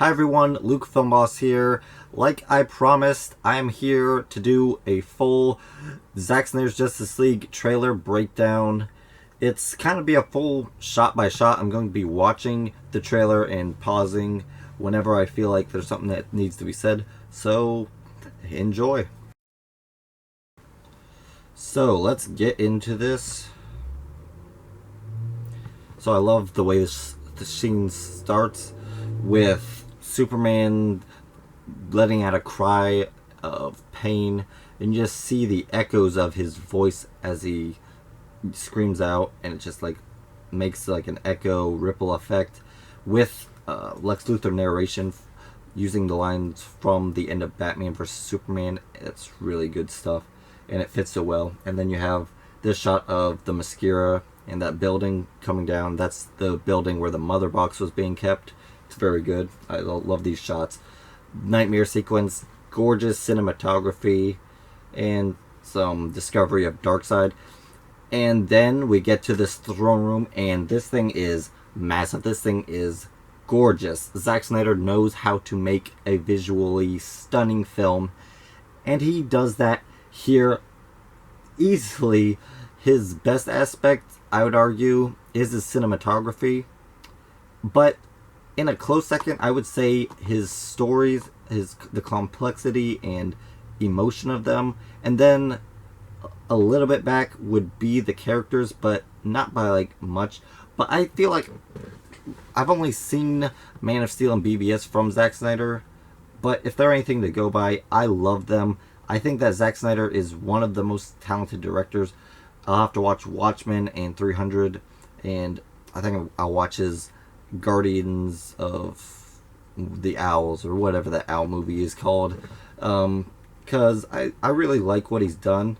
Hi everyone, Luke Filmboss here. Like I promised, I am here to do a full Zack Snyder's Justice League trailer breakdown. It's kind of be a full shot by shot. I'm going to be watching the trailer and pausing whenever I feel like there's something that needs to be said. So, enjoy. So, let's get into this. So I love the way the scene starts with Superman letting out a cry of pain, and you just see the echoes of his voice as he screams out, and it just like makes like an echo ripple effect with Lex Luthor narration using the lines from the end of Batman vs Superman. It's really good stuff, and it fits so well. And then you have this shot of the mascara and that building coming down. That's the building where the mother box was being kept. It's very good. I love these shots. Nightmare sequence, gorgeous cinematography, and some discovery of Darkseid. And then we get to this throne room, and this thing is massive. This thing is gorgeous. Zack Snyder knows how to make a visually stunning film, and he does that here easily. His best aspect, I would argue, is his cinematography. But in a close second, I would say his stories, the complexity and emotion of them. And then a little bit back would be the characters, but not by like much. But I feel like I've only seen Man of Steel and BVS from Zack Snyder. But if they're anything to go by, I love them. I think that Zack Snyder is one of the most talented directors. I'll have to watch Watchmen and 300, and I think I'll watch his Guardians of the Owls, or whatever that owl movie is called, because I really like what he's done.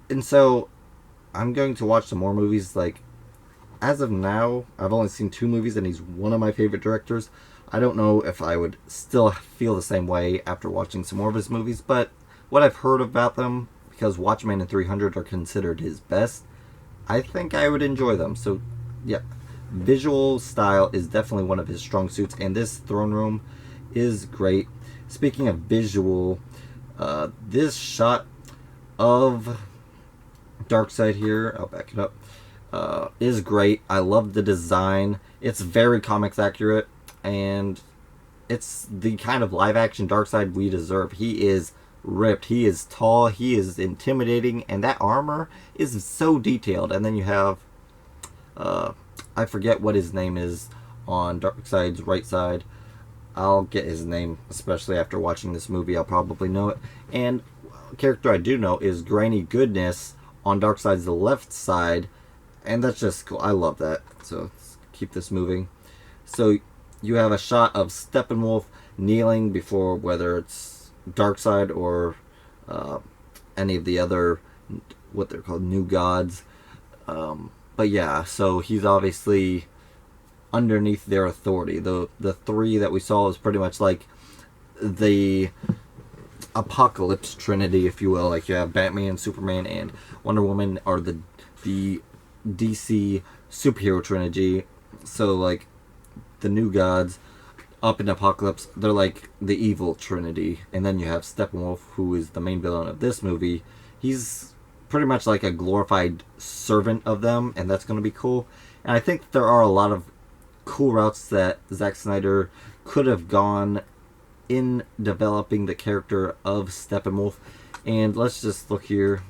And so I'm going to watch some more movies. Like, as of now, I've only seen 2 movies, and he's one of my favorite directors. I don't know if I would still feel the same way after watching some more of his movies, but what I've heard about them, because Watchmen and 300 are considered his best, I think I would enjoy them. So, yeah. Visual style is definitely one of his strong suits, and this throne room is great. Speaking of visual, this shot of Darkseid here, I'll back it up, is great. I love the design. It's very comics accurate, and it's the kind of live action Darkseid we deserve. He is ripped, he is tall, he is intimidating, and that armor is so detailed. And then you have I forget what his name is on Darkseid's right side. I'll get his name, especially after watching this movie. I'll probably know it. And a character I do know is Granny Goodness on Darkseid's left side, and that's just cool. I love that. So let's keep this moving. So you have a shot of Steppenwolf kneeling before, whether it's Darkseid or any of the other, what they're called, new gods. But yeah, so he's obviously underneath their authority. The 3 that we saw is pretty much like the Apocalypse Trinity, if you will. Like, you have Batman, Superman, and Wonder Woman are the DC superhero Trinity. So, like, the new gods up in Apocalypse, they're like the evil Trinity. And then you have Steppenwolf, who is the main villain of this movie. He's pretty much like a glorified servant of them, and that's going to be cool. And I think there are a lot of cool routes that Zack Snyder could have gone in developing the character of Steppenwolf. And let's just look here.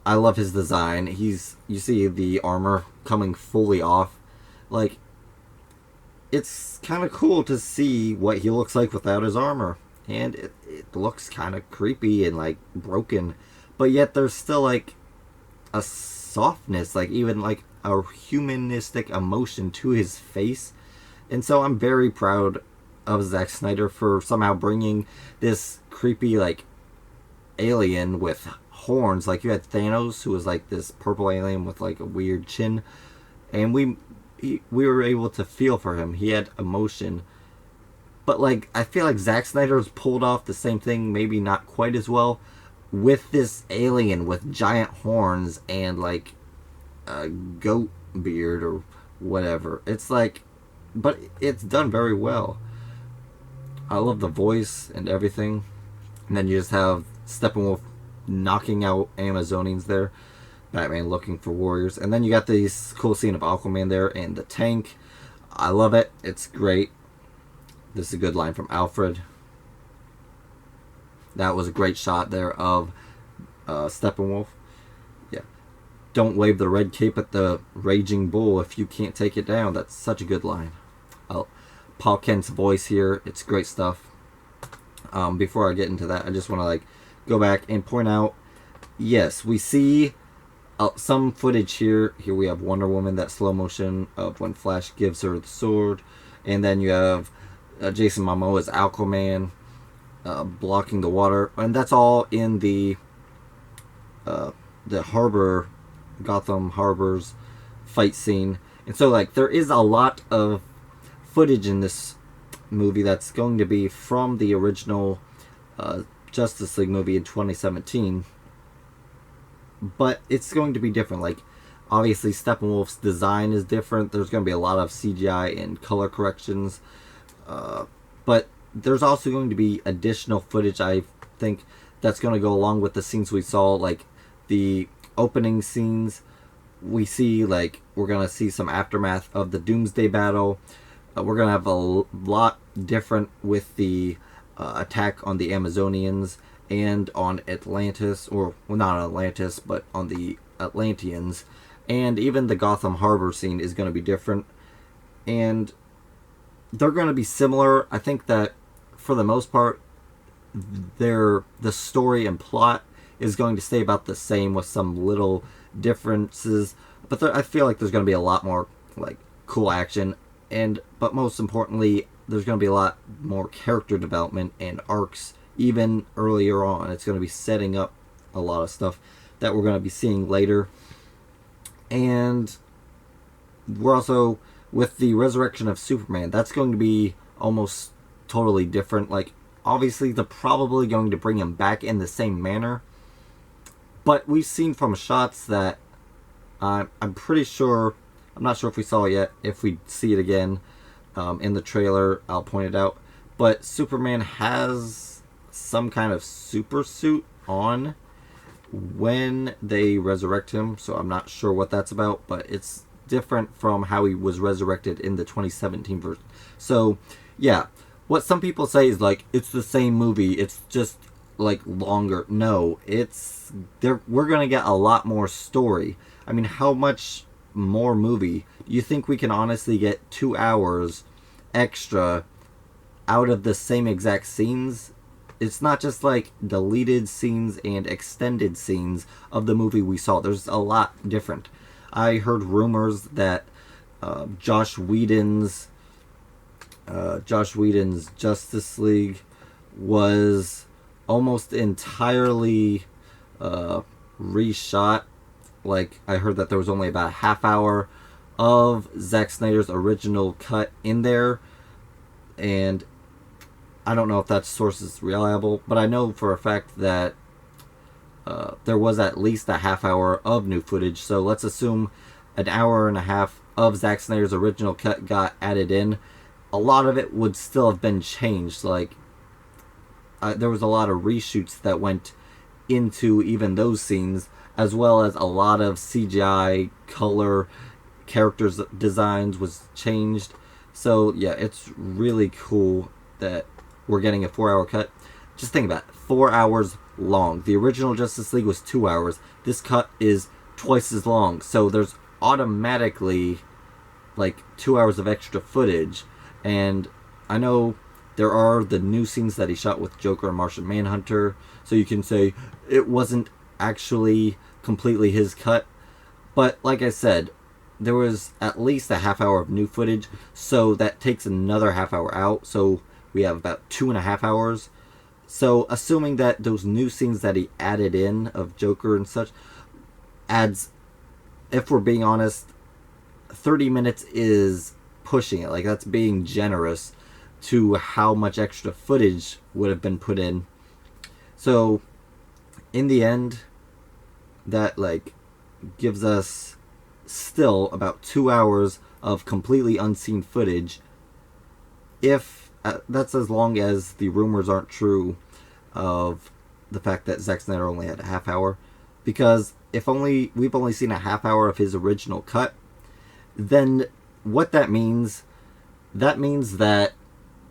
I love his design. You see the armor coming fully off. Like, it's kind of cool to see what he looks like without his armor. And it looks kind of creepy and like broken, but yet there's still like a softness, like even like a humanistic emotion to his face. And so I'm very proud of Zack Snyder for somehow bringing this creepy like alien with horns. Like, you had Thanos, who was like this purple alien with like a weird chin, and we were able to feel for him. He had emotion. But, like, I feel like Zack Snyder's pulled off the same thing, maybe not quite as well, with this alien with giant horns and, like, a goat beard or whatever. It's like, but it's done very well. I love the voice and everything. And then you just have Steppenwolf knocking out Amazonians there. Batman looking for warriors. And then you got this cool scene of Aquaman there and the tank. I love it. It's great. This is a good line from Alfred. That was a great shot there of Steppenwolf. Yeah. Don't wave the red cape at the raging bull if you can't take it down. That's such a good line. Paul Kent's voice here. It's great stuff. Before I get into that, I just want to go back and point out, yes, we see some footage here. Here we have Wonder Woman, that slow motion of when Flash gives her the sword. And then you have Jason Momoa as Aquaman blocking the water. And that's all in the harbor, Gotham Harbor's fight scene. And so, there is a lot of footage in this movie that's going to be from the original Justice League movie in 2017. But it's going to be different. Obviously, Steppenwolf's design is different. There's going to be a lot of CGI and color corrections. But there's also going to be additional footage, I think, that's going to go along with the scenes we saw. The opening scenes, we see, we're going to see some aftermath of the Doomsday battle. We're going to have a lot different with the attack on the Amazonians and on Atlantis, or well, not on Atlantis, but on the Atlanteans. And even the Gotham Harbor scene is going to be different. And they're going to be similar. I think that for the most part, the story and plot is going to stay about the same with some little differences. But I feel like there's going to be a lot more cool action. But most importantly, there's going to be a lot more character development and arcs even earlier on. It's going to be setting up a lot of stuff that we're going to be seeing later. And we're also, with the resurrection of Superman, that's going to be almost totally different. Obviously, they're probably going to bring him back in the same manner. But we've seen from shots that I'm pretty sure, I'm not sure if we saw it yet. If we see it again in the trailer, I'll point it out. But Superman has some kind of super suit on when they resurrect him. So I'm not sure what that's about. But it's different from how he was resurrected in the 2017 version. So, yeah. What some people say is it's the same movie. It's just longer. No, we're going to get a lot more story. I mean, how much more movie? You think we can honestly get 2 hours extra out of the same exact scenes? It's not just deleted scenes and extended scenes of the movie we saw. There's a lot different. I heard rumors that Josh Whedon's Justice League was almost entirely reshot. I heard that there was only about a half hour of Zack Snyder's original cut in there, and I don't know if that source is reliable, but I know for a fact that there was at least a half hour of new footage. So let's assume an hour and a half of Zack Snyder's original cut got added in. A lot of it would still have been changed. There was a lot of reshoots that went into even those scenes, as well as a lot of CGI, color, characters designs was changed. So yeah, it's really cool that we're getting a 4-hour cut. Just think about it, 4 hours long. The original Justice League was 2 hours. This cut is twice as long. So there's automatically 2 hours of extra footage. And I know there are the new scenes that he shot with Joker and Martian Manhunter. So you can say it wasn't actually completely his cut. But like I said, there was at least a half hour of new footage. So that takes another half hour out. So we have about 2.5 hours. So assuming that those new scenes that he added in of Joker and such adds, if we're being honest, 30 minutes is pushing it. That's being generous to how much extra footage would have been put in. So in the end, that gives us still about 2 hours of completely unseen footage if that's as long as the rumors aren't true of the fact that Zack Snyder only had a half hour, because if only we've only seen a half hour of his original cut, then what that means that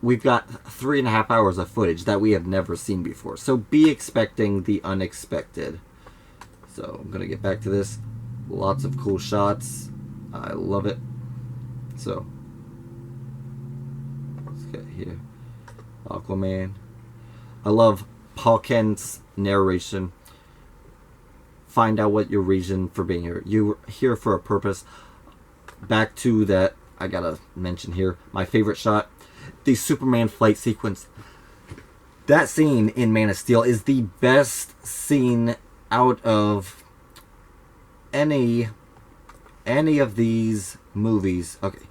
we've got 3.5 hours of footage that we have never seen before. So be expecting the unexpected. So I'm gonna get back to this. Lots of cool shots. I love it. So let's get here. Aquaman. I love Paul Kent's narration. Find out what your reason for being here. You're here for a purpose. Back to that, I gotta mention here, my favorite shot, the Superman flight sequence. That scene in Man of Steel is the best scene out of any of these movies. Okay,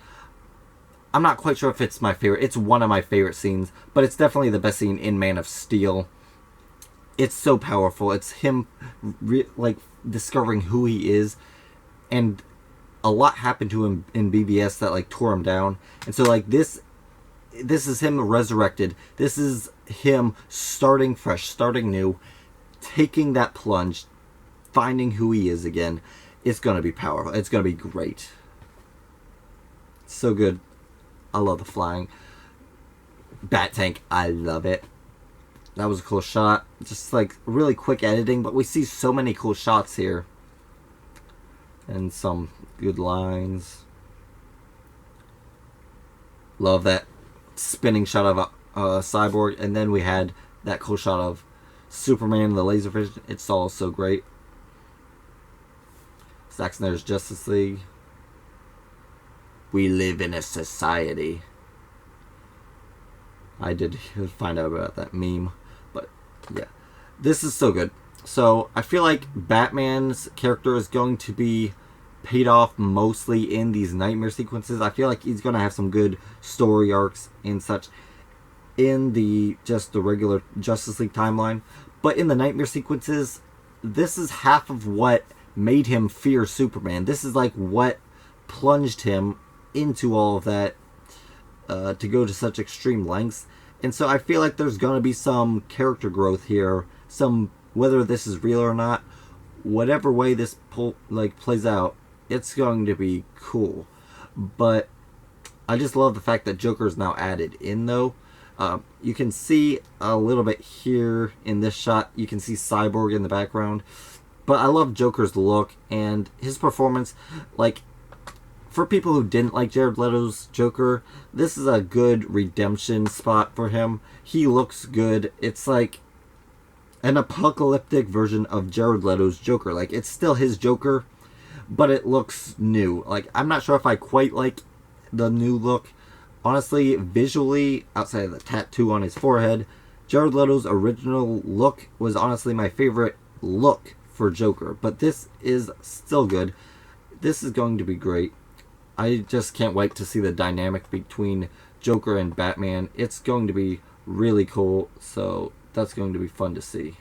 I'm not quite sure if it's my favorite. It's one of my favorite scenes, but it's definitely the best scene in Man of Steel. It's so powerful. It's him like discovering who he is, and a lot happened to him in BVS that like tore him down, and so like this is him resurrected. This is him starting fresh, starting new, taking that plunge, finding who he is again. It's gonna be powerful. It's gonna be great. So good. I love the flying bat tank. I love it. That was a cool shot. Just like really quick editing, but we see so many cool shots here. And some good lines. Love that spinning shot of Cyborg. And then we had that cool shot of Superman, the laser vision. It's all so great. Zack Snyder's Justice League. We live in a society. I did find out about that meme. But yeah. This is so good. So I feel like Batman's character is going to be paid off mostly in these nightmare sequences. I feel like he's going to have some good story arcs and such in the regular Justice League timeline. But in the nightmare sequences, this is half of what made him fear Superman. This is like what plunged him into all of that to go to such extreme lengths. And so I feel like there's going to be some character growth here. Some, whether this is real or not, whatever way this plays out, it's going to be cool. But I just love the fact that Joker is now added in, though. You can see a little bit here in this shot. You can see Cyborg in the background. But I love Joker's look and his performance. Like, for people who didn't like Jared Leto's Joker, this is a good redemption spot for him. He looks good. It's like an apocalyptic version of Jared Leto's Joker. Like, it's still his Joker, but it looks new. Like, I'm not sure if I quite like the new look. Honestly, visually, outside of the tattoo on his forehead, Jared Leto's original look was honestly my favorite look for Joker. But this is still good. This is going to be great. I just can't wait to see the dynamic between Joker and Batman. It's going to be really cool, so that's going to be fun to see.